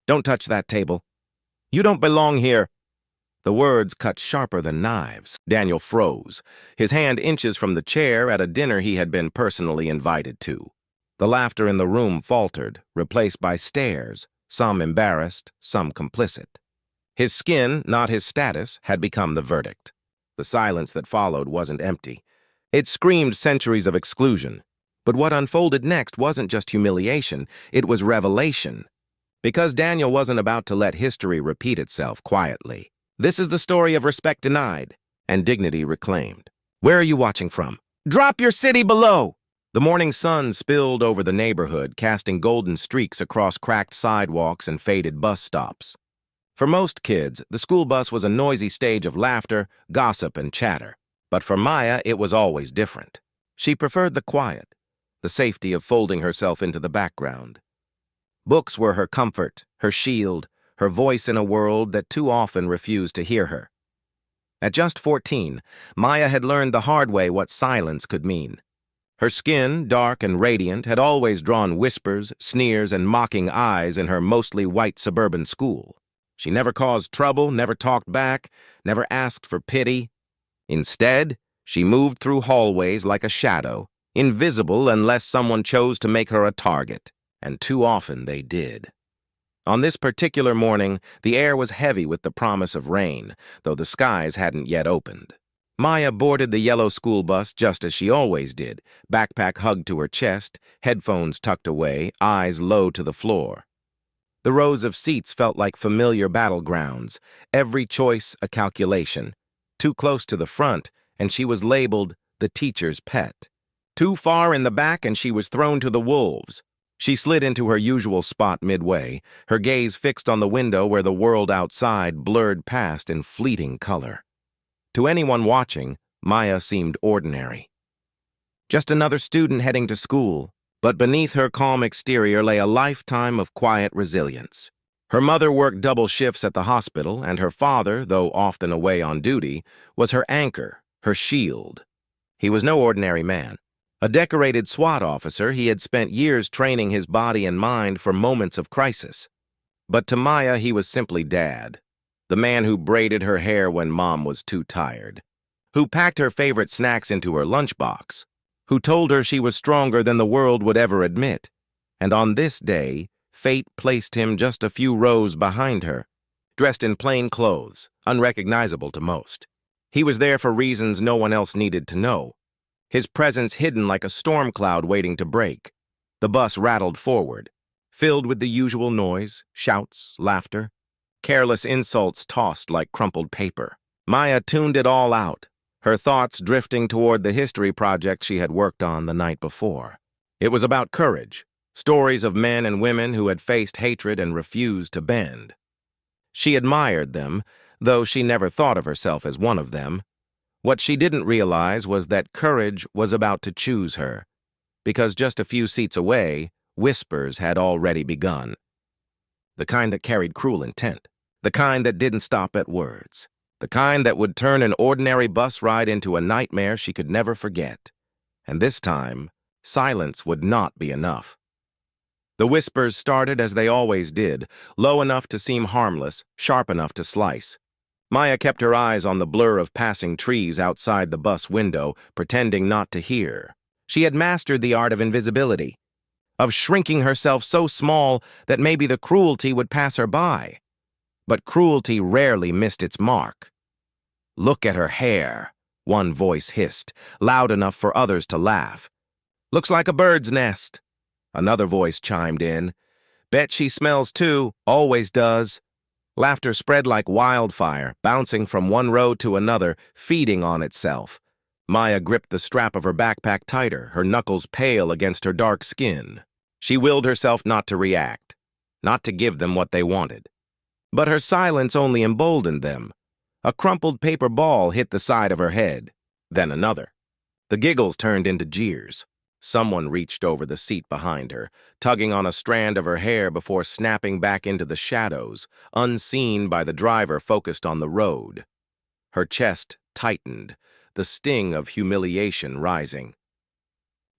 Don't touch that table. You don't belong here. The words cut sharper than knives. Daniel froze, his hand inches from the chair at a dinner he had been personally invited to. The laughter in the room faltered, replaced by stares, some embarrassed, some complicit. His skin, not his status, had become the verdict. The silence that followed wasn't empty. It screamed centuries of exclusion. But what unfolded next wasn't just humiliation, it was revelation. Because Daniel wasn't about to let history repeat itself quietly. This is the story of respect denied and dignity reclaimed. Where are you watching from? Drop your city below! The morning sun spilled over the neighborhood, casting golden streaks across cracked sidewalks and faded bus stops. For most kids, the school bus was a noisy stage of laughter, gossip, and chatter. But for Maya, it was always different. She preferred the quiet, the safety of folding herself into the background. Books were her comfort, her shield, her voice in a world that too often refused to hear her. At just 14, Maya had learned the hard way what silence could mean. Her skin, dark and radiant, had always drawn whispers, sneers, and mocking eyes in her mostly white suburban school. She never caused trouble, never talked back, never asked for pity. Instead, she moved through hallways like a shadow, invisible unless someone chose to make her a target, and too often they did. On this particular morning, the air was heavy with the promise of rain, though the skies hadn't yet opened. Maya boarded the yellow school bus just as she always did, backpack hugged to her chest, headphones tucked away, eyes low to the floor. The rows of seats felt like familiar battlegrounds, every choice a calculation. Too close to the front, and she was labeled the teacher's pet. Too far in the back, and she was thrown to the wolves. She slid into her usual spot midway, her gaze fixed on the window where the world outside blurred past in fleeting color. To anyone watching, Maya seemed ordinary. Just another student heading to school, but beneath her calm exterior lay a lifetime of quiet resilience. Her mother worked double shifts at the hospital, and her father, though often away on duty, was her anchor, her shield. He was no ordinary man. A decorated SWAT officer, he had spent years training his body and mind for moments of crisis. But to Maya, he was simply Dad, the man who braided her hair when Mom was too tired, who packed her favorite snacks into her lunchbox, who told her she was stronger than the world would ever admit. And on this day, fate placed him just a few rows behind her, dressed in plain clothes, unrecognizable to most. He was there for reasons no one else needed to know. His presence hidden like a storm cloud waiting to break. The bus rattled forward, filled with the usual noise, shouts, laughter, careless insults tossed like crumpled paper. Maya tuned it all out, her thoughts drifting toward the history project she had worked on the night before. It was about courage, stories of men and women who had faced hatred and refused to bend. She admired them, though she never thought of herself as one of them. What she didn't realize was that courage was about to choose her, because just a few seats away, whispers had already begun. The kind that carried cruel intent, the kind that didn't stop at words, the kind that would turn an ordinary bus ride into a nightmare she could never forget. And this time, silence would not be enough. The whispers started as they always did, low enough to seem harmless, sharp enough to slice. Maya kept her eyes on the blur of passing trees outside the bus window, pretending not to hear. She had mastered the art of invisibility, of shrinking herself so small that maybe the cruelty would pass her by. But cruelty rarely missed its mark. "Look at her hair," one voice hissed, loud enough for others to laugh. "Looks like a bird's nest." Another voice chimed in. "Bet she smells too, always does." Laughter spread like wildfire, bouncing from one row to another, feeding on itself. Maya gripped the strap of her backpack tighter, her knuckles pale against her dark skin. She willed herself not to react, not to give them what they wanted. But her silence only emboldened them. A crumpled paper ball hit the side of her head, then another. The giggles turned into jeers. Someone reached over the seat behind her, tugging on a strand of her hair before snapping back into the shadows, unseen by the driver focused on the road. Her chest tightened, the sting of humiliation rising.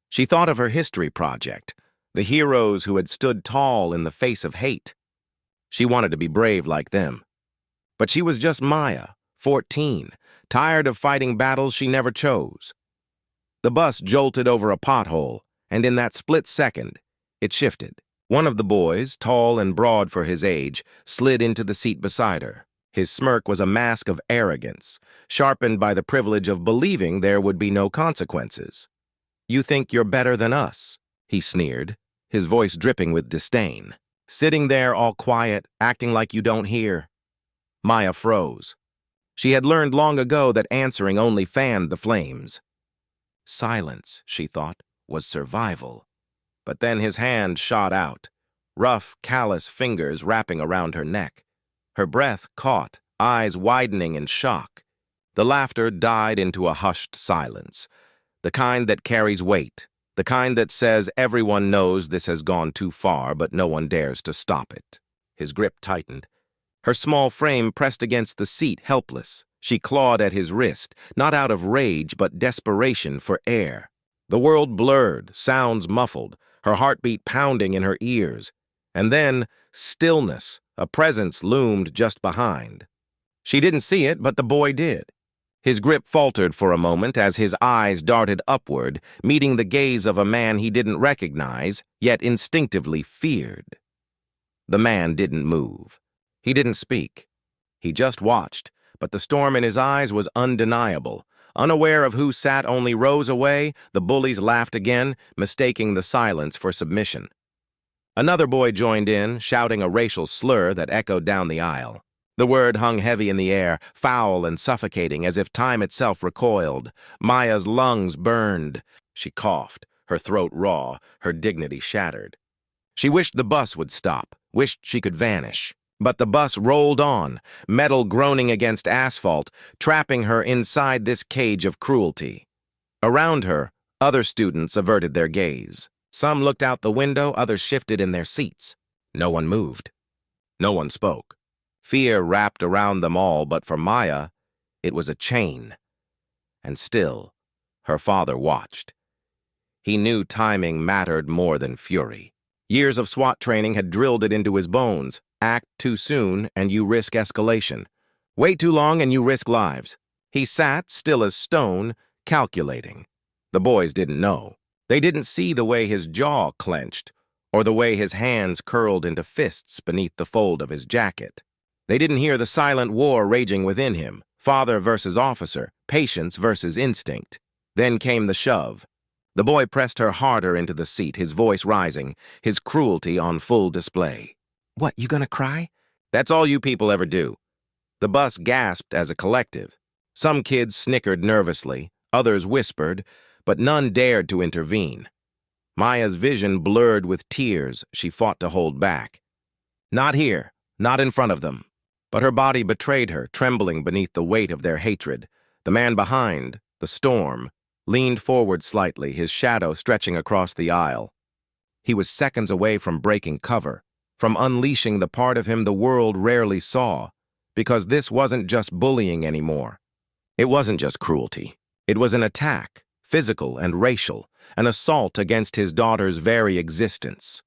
She thought of her history project, the heroes who had stood tall in the face of hate. She wanted to be brave like them. But she was just Maya, 14, tired of fighting battles she never chose. The bus jolted over a pothole, and in that split second, it shifted. One of the boys, tall and broad for his age, slid into the seat beside her. His smirk was a mask of arrogance, sharpened by the privilege of believing there would be no consequences. "You think you're better than us," he sneered, his voice dripping with disdain. "Sitting there all quiet, acting like you don't hear." Maya froze. She had learned long ago that answering only fanned the flames. Silence, she thought, was survival. But then his hand shot out, rough, callous fingers wrapping around her neck. Her breath caught, eyes widening in shock. The laughter died into a hushed silence, the kind that carries weight, the kind that says everyone knows this has gone too far, but no one dares to stop it. His grip tightened. Her small frame pressed against the seat, helpless. She clawed at his wrist, not out of rage, but desperation for air. The world blurred, sounds muffled, her heartbeat pounding in her ears. And then, stillness, a presence loomed just behind. She didn't see it, but the boy did. His grip faltered for a moment as his eyes darted upward, meeting the gaze of a man he didn't recognize, yet instinctively feared. The man didn't move. He didn't speak. He just watched, but the storm in his eyes was undeniable. Unaware of who sat only rows away, the bullies laughed again, mistaking the silence for submission. Another boy joined in, shouting a racial slur that echoed down the aisle. The word hung heavy in the air, foul and suffocating, as if time itself recoiled. Maya's lungs burned. She coughed, her throat raw, her dignity shattered. She wished the bus would stop, wished she could vanish. But the bus rolled on, metal groaning against asphalt, trapping her inside this cage of cruelty. Around her, other students averted their gaze. Some looked out the window, others shifted in their seats. No one moved. No one spoke. Fear wrapped around them all, but for Maya, it was a chain. And still, her father watched. He knew timing mattered more than fury. Years of SWAT training had drilled it into his bones. Act too soon, and you risk escalation. Wait too long, and you risk lives. He sat, still as stone, calculating. The boys didn't know. They didn't see the way his jaw clenched, or the way his hands curled into fists beneath the fold of his jacket. They didn't hear the silent war raging within him, father versus officer, patience versus instinct. Then came the shove. The boy pressed her harder into the seat, his voice rising, his cruelty on full display. "What, you gonna cry?" "That's all you people ever do." The bus gasped as a collective. Some kids snickered nervously, others whispered, but none dared to intervene. Maya's vision blurred with tears she fought to hold back. Not here, not in front of them. But her body betrayed her, trembling beneath the weight of their hatred. The man behind, the storm, leaned forward slightly, his shadow stretching across the aisle. He was seconds away from breaking cover, from unleashing the part of him the world rarely saw, because this wasn't just bullying anymore. It wasn't just cruelty. It was an attack, physical and racial, an assault against his daughter's very existence.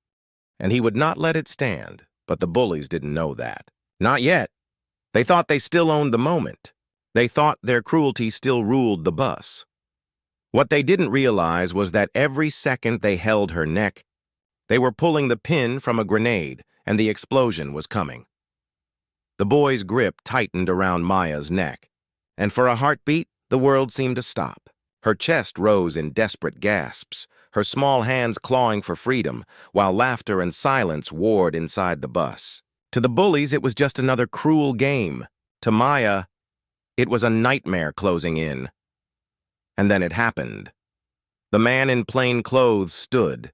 And he would not let it stand, but the bullies didn't know that. Not yet. They thought they still owned the moment. They thought their cruelty still ruled the bus. What they didn't realize was that every second they held her neck, they were pulling the pin from a grenade, and the explosion was coming. The boy's grip tightened around Maya's neck, and for a heartbeat, the world seemed to stop. Her chest rose in desperate gasps, her small hands clawing for freedom, while laughter and silence warred inside the bus. To the bullies, it was just another cruel game. To Maya, it was a nightmare closing in. And then it happened. The man in plain clothes stood,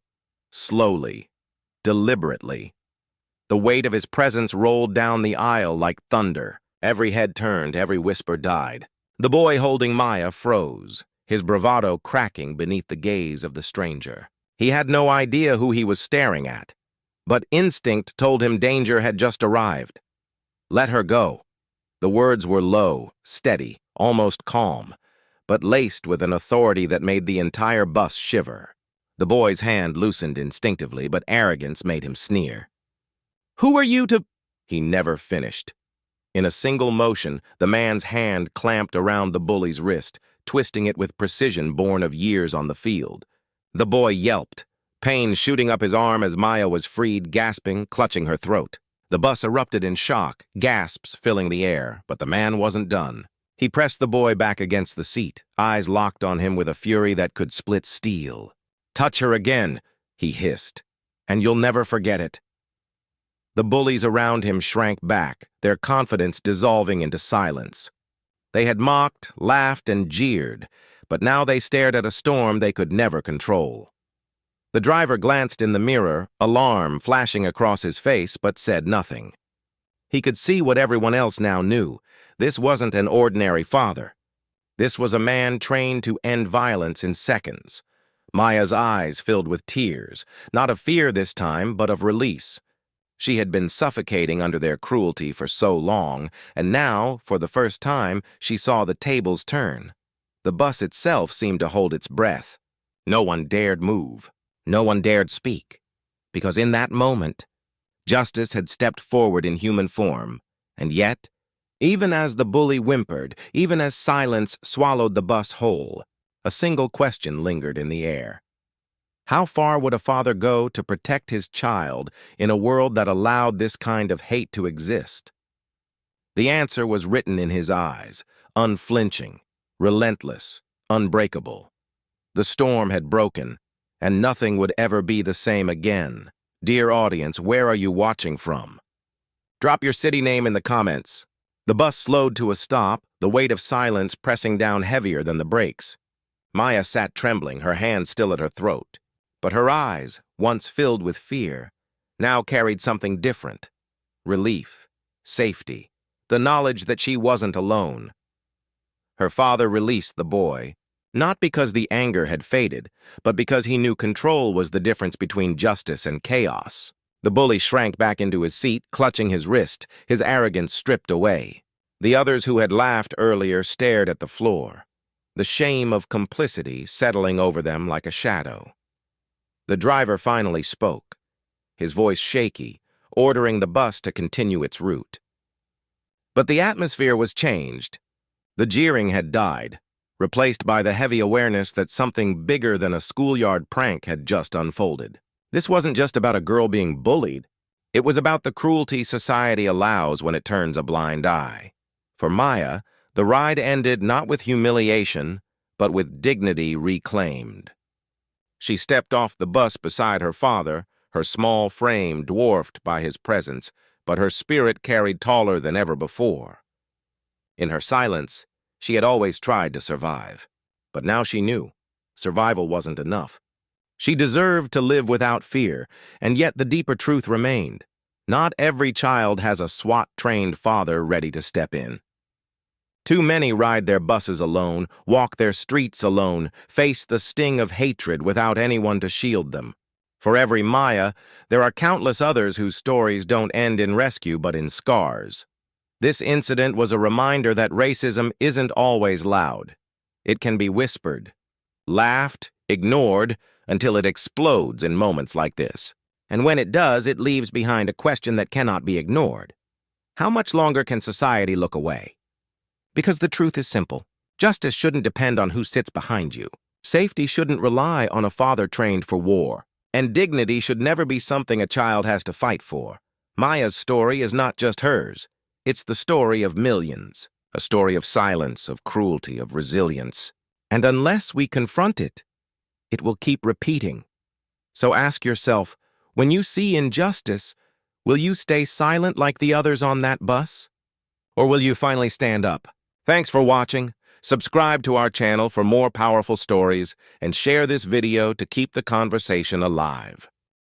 slowly, deliberately. The weight of his presence rolled down the aisle like thunder. Every head turned, every whisper died. The boy holding Maya froze, his bravado cracking beneath the gaze of the stranger. He had no idea who he was staring at, but instinct told him danger had just arrived. Let her go. The words were low, steady, almost calm, but laced with an authority that made the entire bus shiver. The boy's hand loosened instinctively, but arrogance made him sneer. "Who are you to—" He never finished. In a single motion, the man's hand clamped around the bully's wrist, twisting it with precision born of years on the field. The boy yelped, pain shooting up his arm as Maya was freed, gasping, clutching her throat. The bus erupted in shock, gasps filling the air, but the man wasn't done. He pressed the boy back against the seat, eyes locked on him with a fury that could split steel. "Touch her again," he hissed, "and you'll never forget it." The bullies around him shrank back, their confidence dissolving into silence. They had mocked, laughed, and jeered, but now they stared at a storm they could never control. The driver glanced in the mirror, alarm flashing across his face, but said nothing. He could see what everyone else now knew. This wasn't an ordinary father. This was a man trained to end violence in seconds. Maya's eyes filled with tears, not of fear this time, but of release. She had been suffocating under their cruelty for so long, and now, for the first time, she saw the tables turn. The bus itself seemed to hold its breath. No one dared move. No one dared speak. Because in that moment, justice had stepped forward in human form. And yet, even as the bully whimpered, even as silence swallowed the bus whole, a single question lingered in the air. How far would a father go to protect his child in a world that allowed this kind of hate to exist? The answer was written in his eyes, unflinching, relentless, unbreakable. The storm had broken, and nothing would ever be the same again. Dear audience, where are you watching from? Drop your city name in the comments. The bus slowed to a stop, the weight of silence pressing down heavier than the brakes. Maya sat trembling, her hand still at her throat. But her eyes, once filled with fear, now carried something different. Relief, safety, the knowledge that she wasn't alone. Her father released the boy, not because the anger had faded, but because he knew control was the difference between justice and chaos. The bully shrank back into his seat, clutching his wrist, his arrogance stripped away. The others who had laughed earlier stared at the floor, the shame of complicity settling over them like a shadow. The driver finally spoke, his voice shaky, ordering the bus to continue its route. But the atmosphere was changed. The jeering had died, replaced by the heavy awareness that something bigger than a schoolyard prank had just unfolded. This wasn't just about a girl being bullied. It was about the cruelty society allows when it turns a blind eye. For Maya, the ride ended not with humiliation, but with dignity reclaimed. She stepped off the bus beside her father, her small frame dwarfed by his presence, but her spirit carried taller than ever before. In her silence, she had always tried to survive. But now she knew survival wasn't enough. She deserved to live without fear, and yet the deeper truth remained. Not every child has a SWAT-trained father ready to step in. Too many ride their buses alone, walk their streets alone, face the sting of hatred without anyone to shield them. For every Maya, there are countless others whose stories don't end in rescue but in scars. This incident was a reminder that racism isn't always loud. It can be whispered, laughed, ignored, until it explodes in moments like this. And when it does, it leaves behind a question that cannot be ignored. How much longer can society look away? Because the truth is simple. Justice shouldn't depend on who sits behind you. Safety shouldn't rely on a father trained for war. And dignity should never be something a child has to fight for. Maya's story is not just hers. It's the story of millions. A story of silence, of cruelty, of resilience. And unless we confront it, it will keep repeating. So ask yourself, when you see injustice, will you stay silent like the others on that bus? Or will you finally stand up? Thanks for watching. Subscribe to our channel for more powerful stories and share this video to keep the conversation alive.